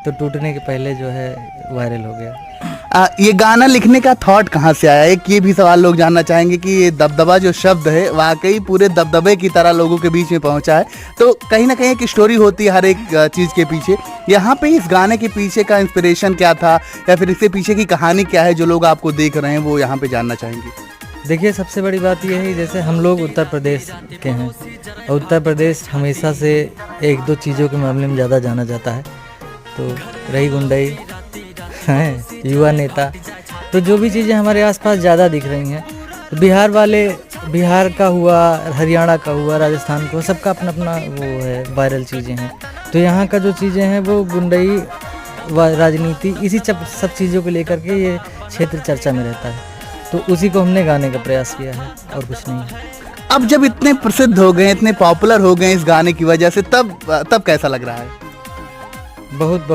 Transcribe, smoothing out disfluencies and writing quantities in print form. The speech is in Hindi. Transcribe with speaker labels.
Speaker 1: तो टूटने के पहले जो है वायरल हो गया।
Speaker 2: ये गाना लिखने का थॉट कहाँ से आया? एक ये भी सवाल लोग जानना चाहेंगे कि ये दबदबा जो शब्द है वाकई पूरे दबदबे की तरह लोगों के बीच में पहुंचा है, तो कहीं ना कहीं एक स्टोरी होती है हर एक चीज़ के पीछे। यहाँ पे इस गाने के पीछे का इंस्पिरेशन क्या था, या फिर इसके पीछे की कहानी क्या है जो लोग आपको देख रहे हैं वो यहाँ पे जानना चाहेंगे?
Speaker 1: देखिए, सबसे बड़ी बात यह है जैसे हम लोग उत्तर प्रदेश के हैं और उत्तर प्रदेश हमेशा से एक दो चीज़ों के मामले में ज़्यादा जाना जाता है। तो रही गुंडई हैं, युवा नेता, तो जो भी चीज़ें हमारे आसपास ज़्यादा दिख रही हैं, तो बिहार वाले, बिहार का हुआ, हरियाणा का हुआ, राजस्थान का, सबका अपना अपना वो है, वायरल चीज़ें हैं। तो यहाँ का जो चीज़ें हैं वो गुंडई व राजनीति, इसी सब चीज़ों को लेकर के ये क्षेत्र चर्चा में रहता है। तो उसी को हमने गाने का प्रयास किया है और कुछ नहीं है।
Speaker 2: अब जब इतने प्रसिद्ध हो गए, इतने पॉपुलर हो गए इस गाने की वजह से, तब कैसा लग रहा है?
Speaker 1: बहुत बहुत